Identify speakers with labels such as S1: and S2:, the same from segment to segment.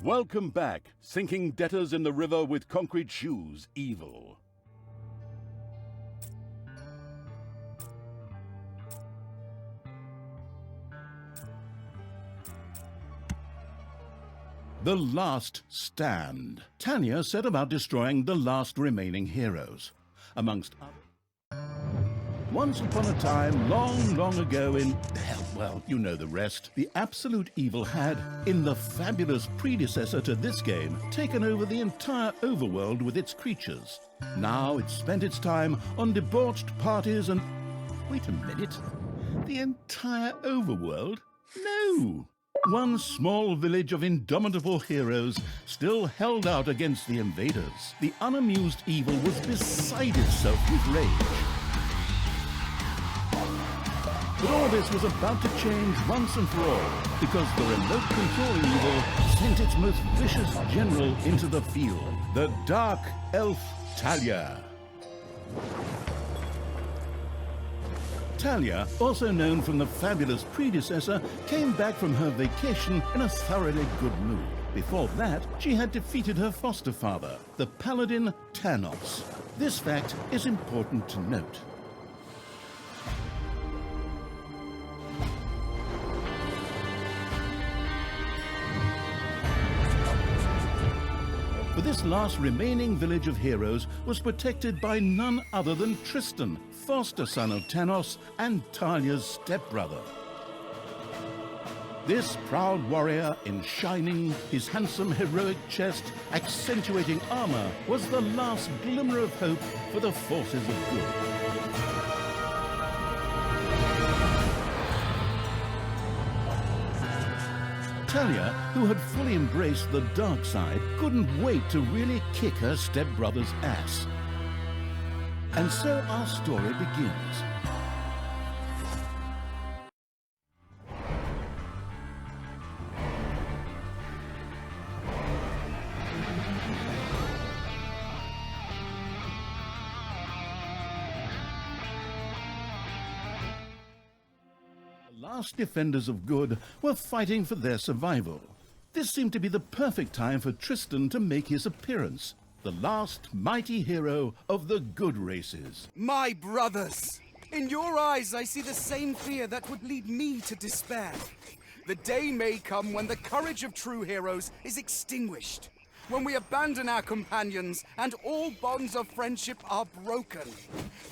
S1: Welcome back, sinking debtors in the river with concrete shoes, evil. The Last Stand. Talia set about destroying the last remaining heroes. Amongst others. Once upon a time, long, long ago in, well, you know the rest, the absolute evil had, in the fabulous predecessor to this game, taken over the entire overworld with its creatures. Now it spent its time on debauched parties and... Wait a minute. The entire overworld? No! One small village of indomitable heroes still held out against the invaders. The unamused evil was beside itself with rage. But all this was about to change once and for all, because the remote controlling evil sent its most vicious general into the field, the dark elf Talia. Talia, also known from the fabulous predecessor, came back from her vacation in a thoroughly good mood. Before that, she had defeated her foster father, the paladin Thanos. This fact is important to note. For this last remaining village of heroes was protected by none other than Tristan, foster son of Thanos and Talia's stepbrother. This proud warrior in shining, his handsome heroic chest accentuating armor, was the last glimmer of hope for the forces of good. Talia, who had fully embraced the dark side, couldn't wait to really kick her stepbrother's ass. And so our story begins. The last defenders of good were fighting for their survival. This seemed to be the perfect time for Tristan to make his appearance, the last mighty hero of the good races.
S2: My brothers! In your eyes I see the same fear that would lead me to despair. The day may come when the courage of true heroes is extinguished, when we abandon our companions and all bonds of friendship are broken.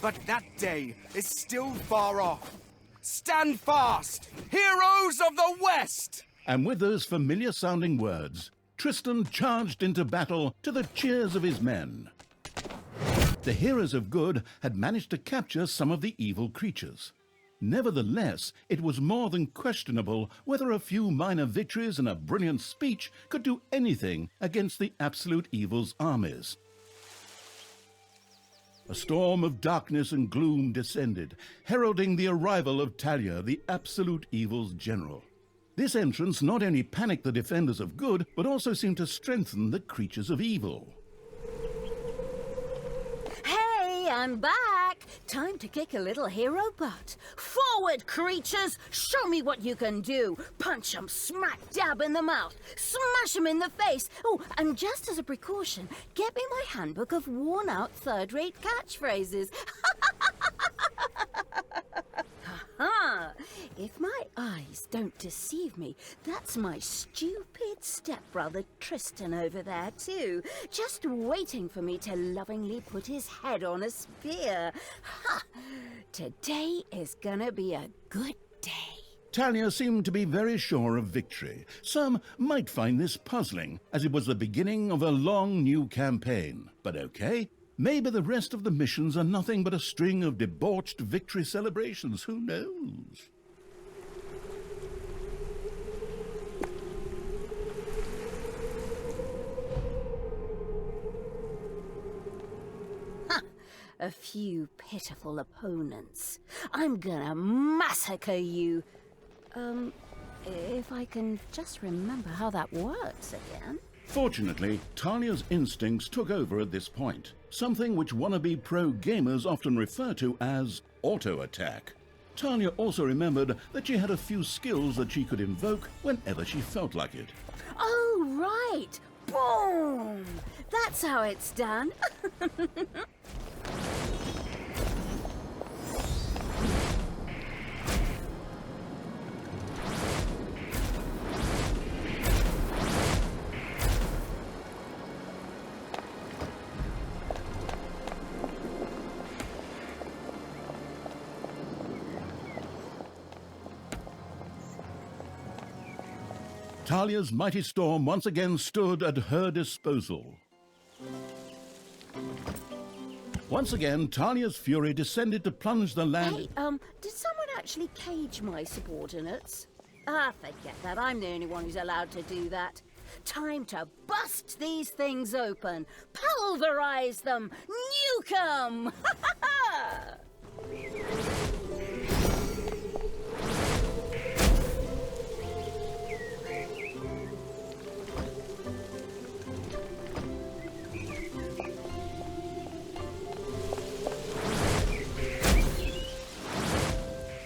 S2: But that day is still far off. Stand fast, heroes of the West!
S1: And with those familiar-sounding words, Tristan charged into battle to the cheers of his men. The heroes of good had managed to capture some of the evil creatures. Nevertheless, it was more than questionable whether a few minor victories and a brilliant speech could do anything against the absolute evil's armies. A storm of darkness and gloom descended, heralding the arrival of Talia, the absolute evil's general. This entrance not only panicked the defenders of good, but also seemed to strengthen the creatures of evil.
S3: Hey, I'm back! Time to kick a little hero butt. Forward, creatures! Show me what you can do! Punch 'em smack dab in the mouth! Smash 'em in the face! Oh, and just as a precaution, get me my handbook of worn-out third-rate catchphrases. Ha! If my eyes don't deceive me, that's my stupid stepbrother Tristan over there too, just waiting for me to lovingly put his head on a spear. Ha! Today is gonna be a good day.
S1: Talia seemed to be very sure of victory. Some might find this puzzling, as it was the beginning of a long new campaign. But okay. Maybe the rest of the missions are nothing but a string of debauched victory celebrations. Who knows?
S3: A few pitiful opponents. I'm gonna massacre you. If I can just remember how that works again.
S1: Fortunately, Talia's instincts took over at this point, something which wannabe pro gamers often refer to as auto-attack. Talia also remembered that she had a few skills that she could invoke whenever she felt like it.
S3: Oh, right. Boom! That's how it's done.
S1: Talia's mighty storm once again stood at her disposal. Once again, Talia's fury descended to plunge the land...
S3: Hey, did someone actually cage my subordinates? Ah, forget that. I'm the only one who's allowed to do that. Time to bust these things open. Pulverize them. Nuke 'em! Ha ha ha!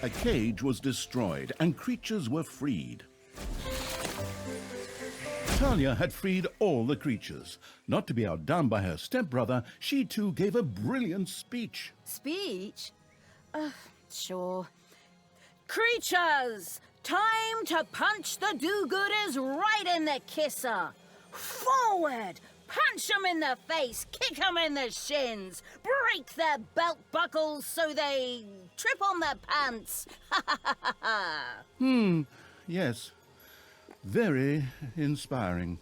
S1: A cage was destroyed and creatures were freed. Talia had freed all the creatures. Not to be outdone by her stepbrother, she too gave a brilliant speech.
S3: Speech? Sure. Creatures! Time to punch the do-gooders right in the kisser! Forward! Punch 'em in the face, kick 'em in the shins, break their belt buckles so they trip on their pants. Ha ha ha ha ha.
S1: Yes. Very inspiring.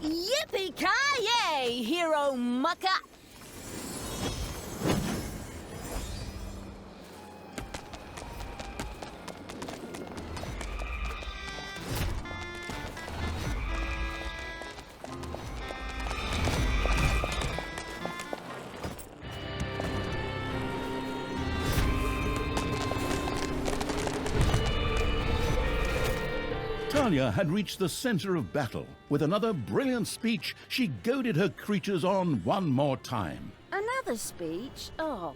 S3: Yippee-ki-yay, hero mucker!
S1: Talia had reached the center of battle. With another brilliant speech, she goaded her creatures on one more time.
S3: Another speech? Oh.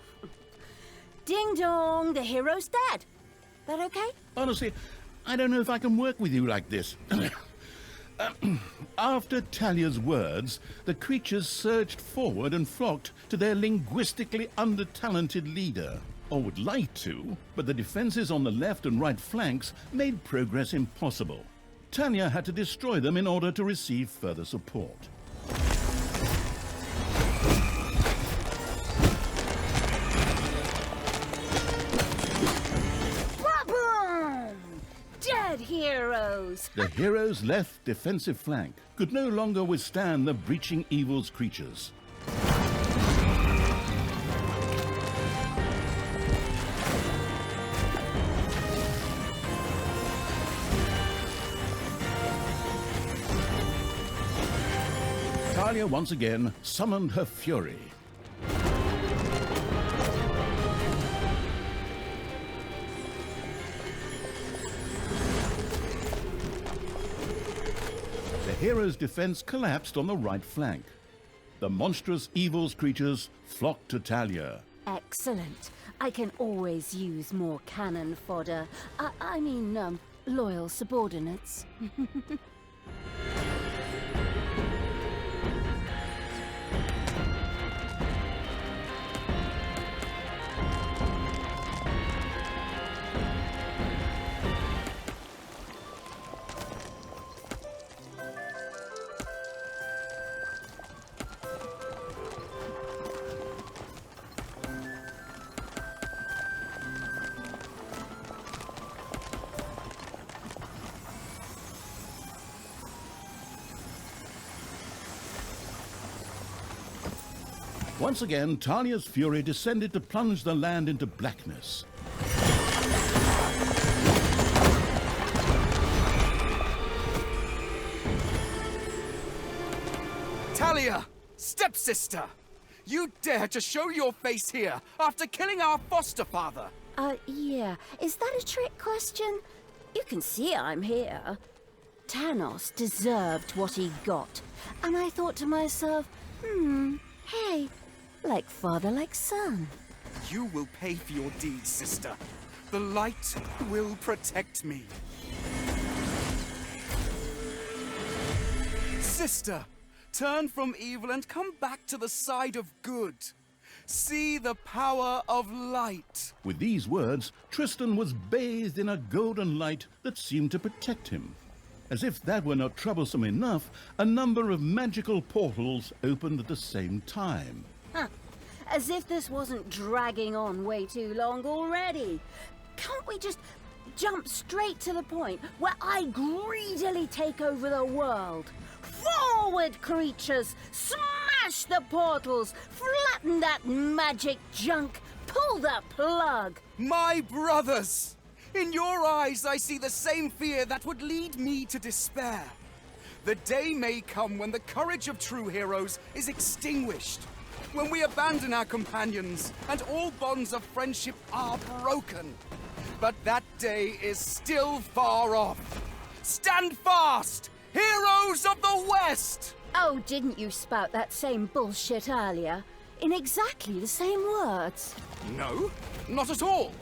S3: Ding dong, the hero's dead. That okay?
S1: Honestly, I don't know if I can work with you like this. After Talia's words, the creatures surged forward and flocked to their linguistically under-talented leader. Or would like to, but the defenses on the left and right flanks made progress impossible. Talia had to destroy them in order to receive further support.
S3: Ba-boom! Dead heroes!
S1: The hero's left defensive flank could no longer withstand the breaching evil's creatures. Talia once again summoned her fury. The hero's defense collapsed on the right flank. The monstrous evil's creatures flocked to Talia.
S3: Excellent. I can always use more cannon fodder. I mean, loyal subordinates.
S1: Once again, Talia's fury descended to plunge the land into blackness.
S2: Talia, stepsister! You dare to show your face here after killing our foster father?
S3: Yeah. Is that a trick question? You can see I'm here. Thanos deserved what he got. And I thought to myself, hey, like father, like son.
S2: You will pay for your deeds, sister. The light will protect me. Sister, turn from evil and come back to the side of good. See the power of light.
S1: With these words, Tristan was bathed in a golden light that seemed to protect him. As if that were not troublesome enough, a number of magical portals opened at the same time.
S3: As if this wasn't dragging on way too long already. Can't we just jump straight to the point where I greedily take over the world? Forward, creatures! Smash the portals! Flatten that magic junk! Pull the plug!
S2: My brothers! In your eyes, I see the same fear that would lead me to despair. The day may come when the courage of true heroes is extinguished, when we abandon our companions and all bonds of friendship are broken. But that day is still far off. Stand fast, heroes of the West!
S3: Oh, didn't you spout that same bullshit earlier? In exactly the same words.
S2: No, not at all.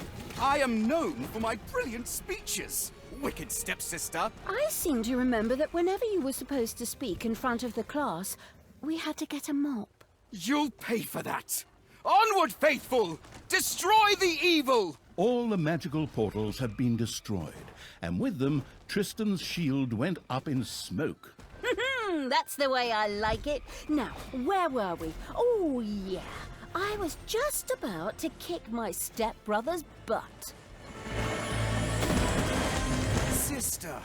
S2: I am known for my brilliant speeches, wicked stepsister.
S3: I seem to remember that whenever you were supposed to speak in front of the class, we had to get a mop.
S2: You'll pay for that. Onward, faithful! Destroy the evil!
S1: All the magical portals had been destroyed, and with them, Tristan's shield went up in smoke.
S3: That's the way I like it. Now, where were we? Oh, yeah. I was just about to kick my stepbrother's butt.
S2: Sister,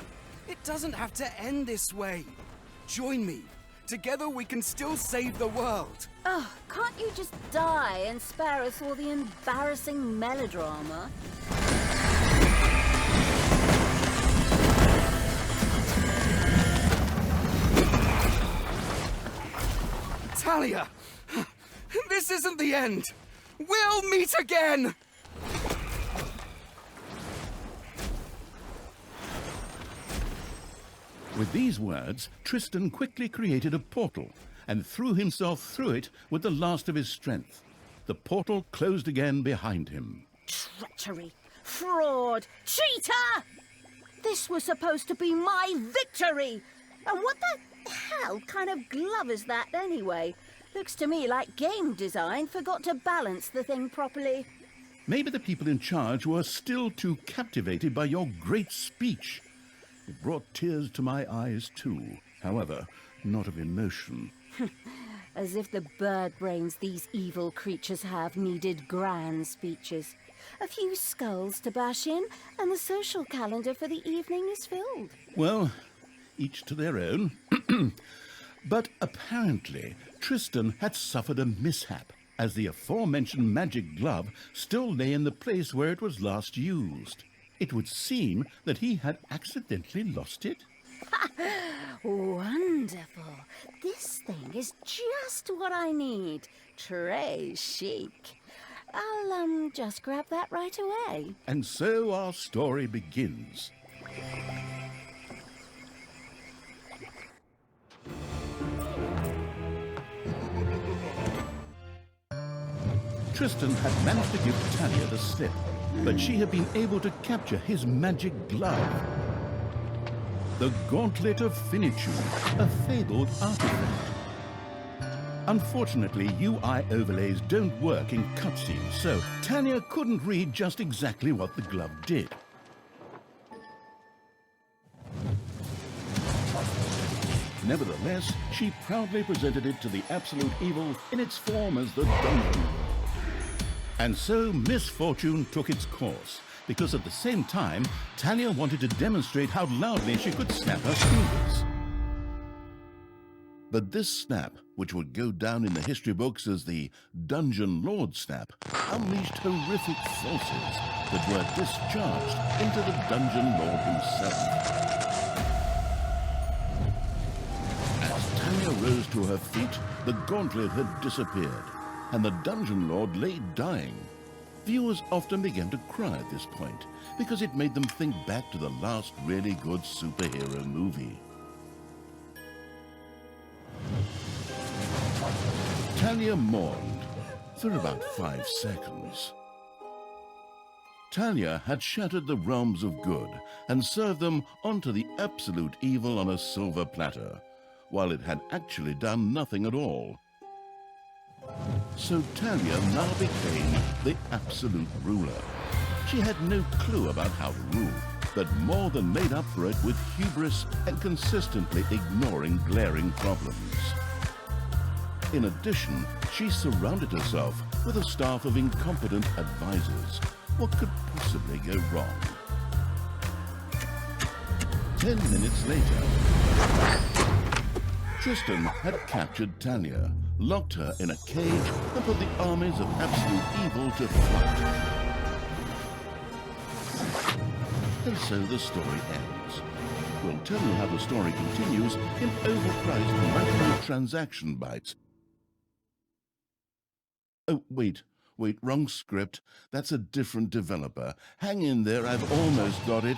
S2: it doesn't have to end this way. Join me. Together we can still save the world.
S3: Oh, can't you just die and spare us all the embarrassing melodrama?
S2: Talia, this isn't the end. We'll meet again.
S1: With these words, Tristan quickly created a portal and threw himself through it with the last of his strength. The portal closed again behind him.
S3: Treachery! Fraud! Cheater! This was supposed to be my victory! And what the hell kind of glove is that anyway? Looks to me like game design forgot to balance the thing properly.
S1: Maybe the people in charge were still too captivated by your great speech. It brought tears to my eyes too, however, not of emotion.
S3: As if the bird brains these evil creatures have needed grand speeches. A few skulls to bash in, and the social calendar for the evening is filled.
S1: Well, each to their own. But apparently, Tristan had suffered a mishap, as the aforementioned magic glove still lay in the place where it was last used. It would seem that he had accidentally lost it.
S3: Wonderful. This thing is just what I need. Très chic. I'll, just grab that right away.
S1: And so our story begins. Tristan had managed to give Talia the slip, but she had been able to capture his magic glove. The Gauntlet of Finitude, a fabled artifact. Unfortunately, UI overlays don't work in cutscenes, so Talia couldn't read just exactly what the glove did. Nevertheless, she proudly presented it to the absolute evil in its form as the dungeon. And so misfortune took its course, because at the same time, Talia wanted to demonstrate how loudly she could snap her fingers. But this snap, which would go down in the history books as the Dungeon Lord snap, unleashed horrific forces that were discharged into the Dungeon Lord himself. As Talia rose to her feet, the gauntlet had disappeared, and the dungeon lord lay dying. Viewers often began to cry at this point, because it made them think back to the last really good superhero movie. Talia mourned for about 5 seconds. Talia had shattered the realms of good and served them onto the absolute evil on a silver platter, while it had actually done nothing at all. So Talia now became the absolute ruler. She had no clue about how to rule, but more than made up for it with hubris and consistently ignoring glaring problems. In addition, she surrounded herself with a staff of incompetent advisors. What could possibly go wrong? 10 minutes later, Tristan had captured Talia, locked her in a cage, and put the armies of absolute evil to flight. And so the story ends. We'll tell you how the story continues in overpriced microtransaction bites. Oh, wait, wrong script. That's a different developer. Hang in there, I've almost got it.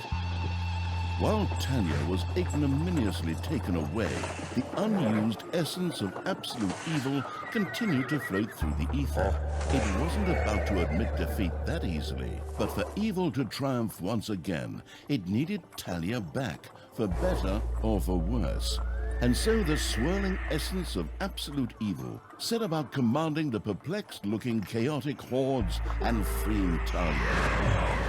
S1: While Talia was ignominiously taken away, the unused essence of absolute evil continued to float through the ether. It wasn't about to admit defeat that easily, but for evil to triumph once again, it needed Talia back, for better or for worse. And so the swirling essence of absolute evil set about commanding the perplexed-looking chaotic hordes and freeing Talia.